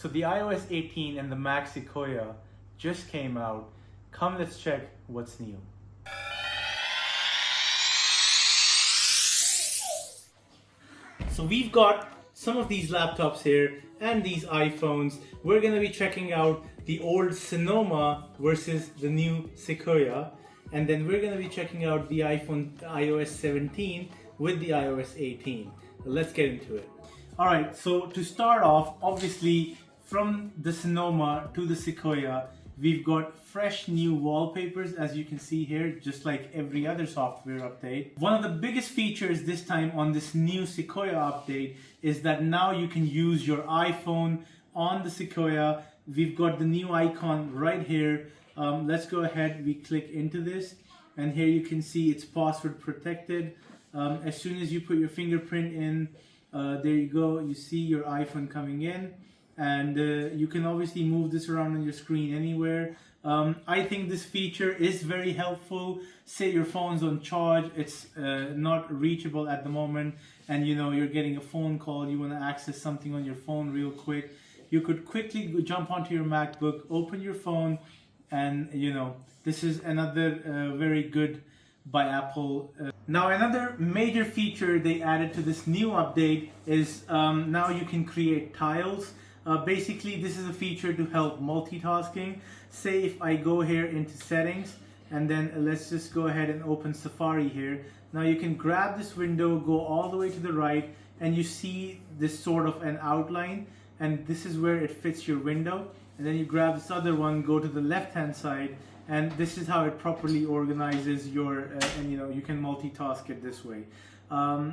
So the iOS 18 and the Mac Sequoia just came out. Come, let's check what's new. So we've got some of these laptops here and these iPhones. We're going to be checking out the old Sonoma versus the new Sequoia. And then we're going to be checking out the iOS 17 with the iOS 18. Let's get into it. Alright, so to start off, obviously from the Sonoma to the Sequoia, we've got fresh new wallpapers, as you can see here, just like every other software update. One of the biggest features this time on this new Sequoia update is that now you can use your iPhone on the Sequoia. We've got the new icon right here. Let's go ahead, we click into this, and here you can see it's password protected. As soon as you put your fingerprint in, there you go, you see your iPhone coming in, and you can obviously move this around on your screen anywhere. I think this feature is very helpful. Say your phone's on charge, it's not reachable at the moment, and you know you're getting a phone call, you want to access something on your phone real quick. You could quickly jump onto your MacBook, open your phone, and you know this is another very good by Apple. Now another major feature they added to this new update is now you can create tiles. Basically this is a feature to help multitasking. Say if I go here into settings, and then let's just go ahead and open Safari here. Now you can grab this window, go all the way to the right, and you see this sort of an outline, and this is where it fits your window. And then you grab this other one, go to the left hand side, and this is how it properly organizes your and you know you can multitask it this way.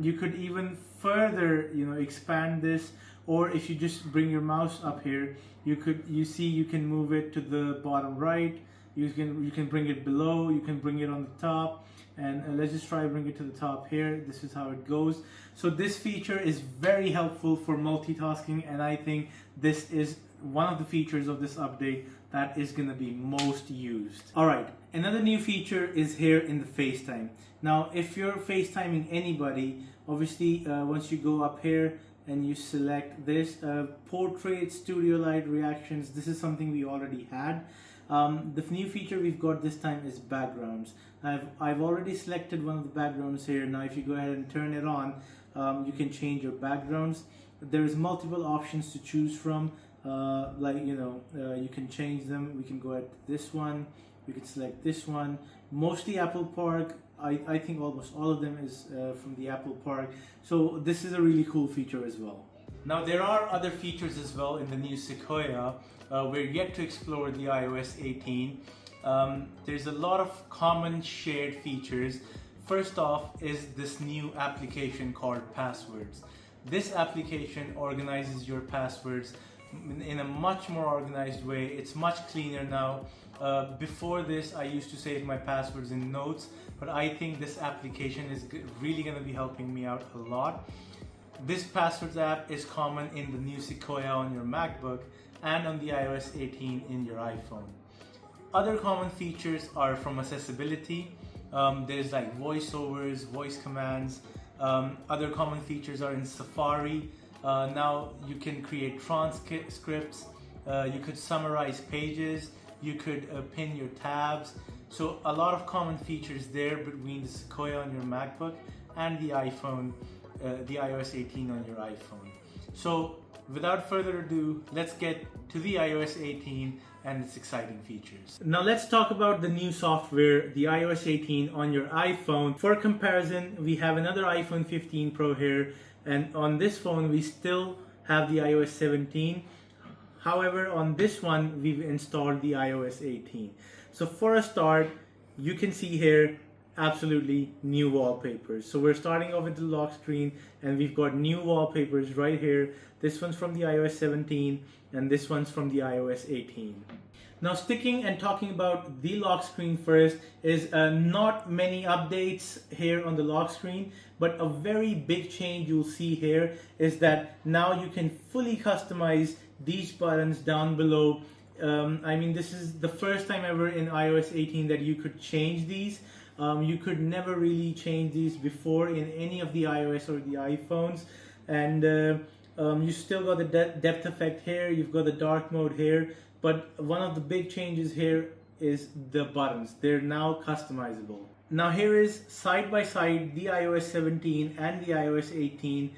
You could even further expand this, or if you just bring your mouse up here, you can move it to the bottom right, you can bring it below, you can bring it on the top, and let's just try bring it to the top here. This is how it goes. So this feature is very helpful for multitasking, and I think this is one of the features of this update that is going to be most used. Alright, another new feature is here in the FaceTime. Now if you're FaceTiming anybody, obviously once you go up here and you select this portrait studio light reactions, this is something we already had. The new feature we've got this time is backgrounds. I've already selected one of the backgrounds here. Now if you go ahead and turn it on, you can change your backgrounds. There's multiple options to choose from. You can change them. We can go at this one, we can select this one. Mostly Apple Park. I think almost all of them is from the Apple Park. So this is a really cool feature as well. Now there are other features as well in the new Sequoia. We're yet to explore the iOS 18. There's a lot of common shared features. First off is this new application called Passwords. This application organizes your passwords in a much more organized way. It's much cleaner now. Before this, I used to save my passwords in notes, but I think this application is really going to be helping me out a lot. This Passwords app is common in the new Sequoia on your MacBook and on the iOS 18 in your iPhone. Other common features are from accessibility. There's like voiceovers, voice commands. Other common features are in Safari. Now you can create transcripts, you could summarize pages, you could pin your tabs. So a lot of common features there between the Sequoia on your MacBook and the iPhone, the iOS 18 on your iPhone. So without further ado, let's get to the iOS 18 and its exciting features. Now let's talk about the new software, the iOS 18 on your iPhone. For comparison, we have another iPhone 15 Pro here, and on this phone we still have the iOS 17. However, on this one we've installed the iOS 18. So for a start, you can see here absolutely new wallpapers. So we're starting off with the lock screen, and we've got new wallpapers right here. This one's from the iOS 17 and this one's from the iOS 18. Now sticking and talking about the lock screen first is not many updates here on the lock screen, but a very big change you'll see here is that now you can fully customize these buttons down below. I mean, this is the first time ever in iOS 18 that you could change these. You could never really change these before in any of the iOS or the iPhones, and You still got the depth effect here, you've got the dark mode here, but one of the big changes here is the buttons. They're now customizable. Now here is side by side the iOS 17 and the iOS 18.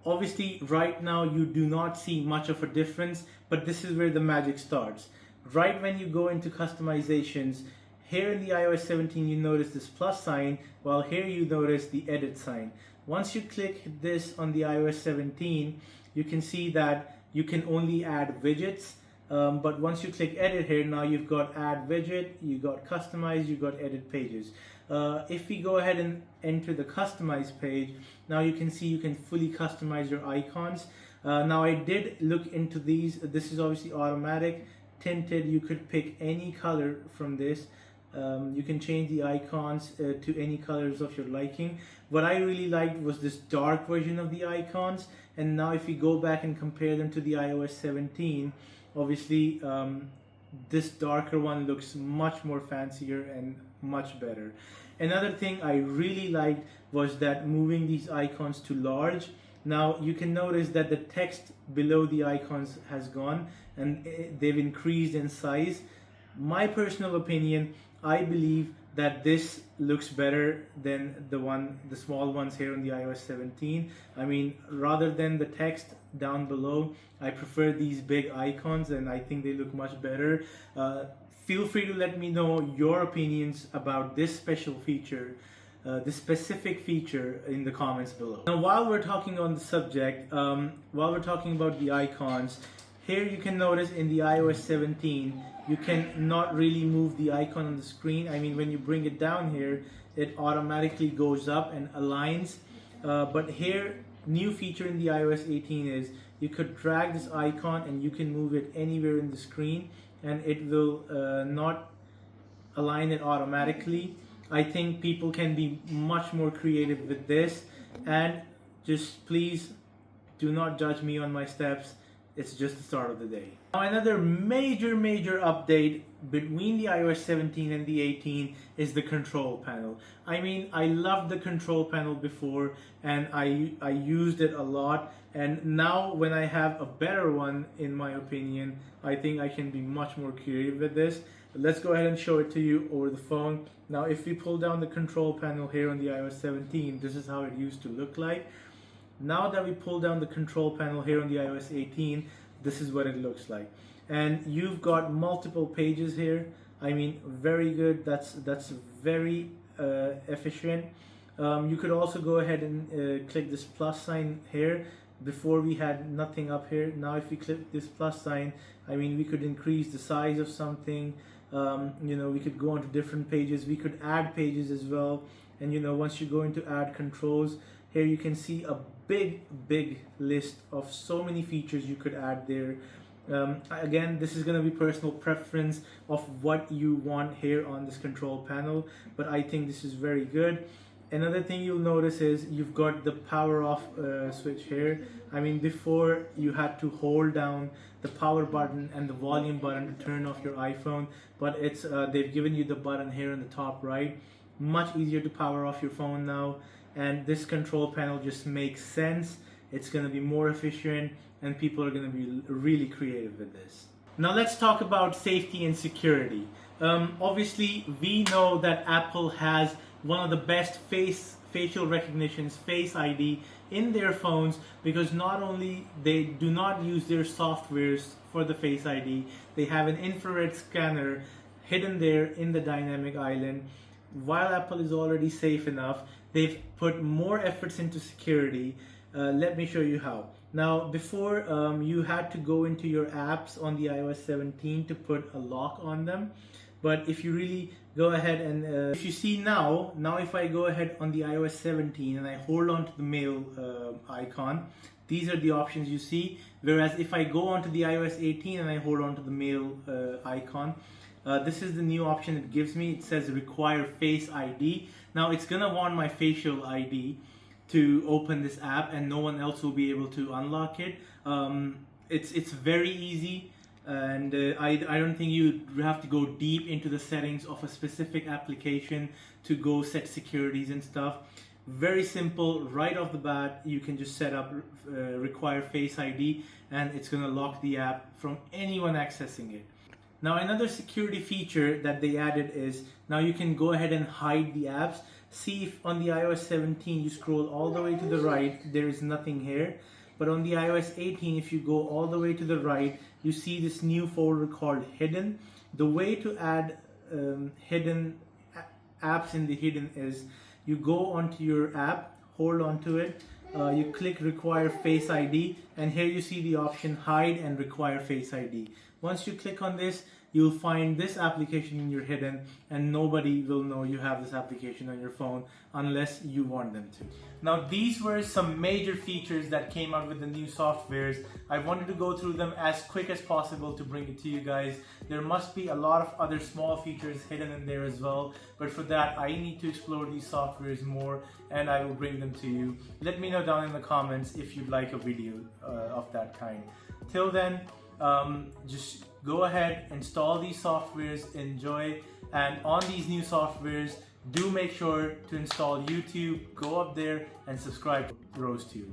Obviously right now you do not see much of a difference, but this is where the magic starts. Right when you go into customizations, here in the iOS 17 you notice this plus sign, while here you notice the edit sign. Once you click this on the iOS 17, you can see that you can only add widgets, but once you click edit here, now you've got add widget, you got customize, you got edit pages. If we go ahead and enter the customize page, now you can see you can fully customize your icons. Now I did look into these. This is obviously automatic, tinted. You could pick any color from this. You can change the icons to any colors of your liking. What I really liked was this dark version of the icons, and now if we go back and compare them to the iOS 17, obviously this darker one looks much more fancier and much better. Another thing I really liked was that moving these icons to large. Now you can notice that the text below the icons has gone and they've increased in size. My personal opinion, I believe that this looks better than the small ones here on the iOS 17. I mean, rather than the text down below, I prefer these big icons and I think they look much better. Feel free to let me know your opinions about this special feature, this specific feature, in the comments below. Now, while we're talking on the subject, while we're talking about the icons, here you can notice in the iOS 17, you can not really move the icon on the screen. I mean, when you bring it down here, it automatically goes up and aligns. But here, new feature in the iOS 18 is you could drag this icon and you can move it anywhere in the screen and it will not align it automatically. I think people can be much more creative with this, and just please do not judge me on my steps. It's just the start of the day. Now, another major update between the iOS 17 and the 18 is the control panel. I mean, I loved the control panel before and I used it a lot, and now when I have a better one, in my opinion, I think I can be much more creative with this. Let's go ahead and show it to you over the phone. Now, if we pull down the control panel here on the iOS 17, this is how it used to look like. Now that we pull down the control panel here on the iOS 18, this is what it looks like. And you've got multiple pages here. I mean, very good. That's very efficient. You could also go ahead and click this plus sign here. Before we had nothing up here. Now if we click this plus sign, I mean, we could increase the size of something. You know, we could go onto different pages. We could add pages as well. And you know, once you go into add controls, here you can see a big list of so many features you could add there. Again, this is going to be personal preference of what you want here on this control panel, but I think this is very good. Another thing you'll notice is you've got the power off switch here. I mean, before you had to hold down the power button and the volume button to turn off your iPhone, but it's they've given you the button here in the top right. Much easier to power off your phone now, and this control panel just makes sense. It's going to be more efficient and people are going to be really creative with this. Now let's talk about safety and security. Obviously, we know that Apple has one of the best facial recognitions, Face ID, in their phones, because not only they do not use their softwares for the Face ID, they have an infrared scanner hidden there in the dynamic island. While Apple is already safe enough, they've put more efforts into security. Let me show you how. Now, before you had to go into your apps on the iOS 17 to put a lock on them. But if you really go ahead and if you see now if I go ahead on the iOS 17 and I hold on to the mail icon, these are the options you see. Whereas if I go onto the iOS 18 and I hold on to the mail icon, this is the new option it gives me. It says require Face ID. Now it's gonna want my facial ID to open this app, and no one else will be able to unlock it. It's very easy, and I don't think you have to go deep into the settings of a specific application to go set securities and stuff. Very simple, right off the bat, you can just set up require Face ID and it's gonna lock the app from anyone accessing it. Now another security feature that they added is now you can go ahead and hide the apps. See if on the iOS 17 you scroll all the way to the right, there is nothing here. But on the iOS 18, if you go all the way to the right, you see this new folder called Hidden. The way to add hidden apps in the hidden is you go onto your app, hold onto it, you click require Face ID, and here you see the option hide and require Face ID. Once you click on this, you'll find this application in your hidden, and nobody will know you have this application on your phone unless you want them to. Now these were some major features that came out with the new softwares. I wanted to go through them as quick as possible to bring it to you guys. There must be a lot of other small features hidden in there as well, but for that I need to explore these softwares more and I will bring them to you. Let me know down in the comments if you'd like a video of that kind. Till then, just go ahead, install these softwares, enjoy, and on these new softwares, do make sure to install YouTube, go up there and subscribe to RoseTube.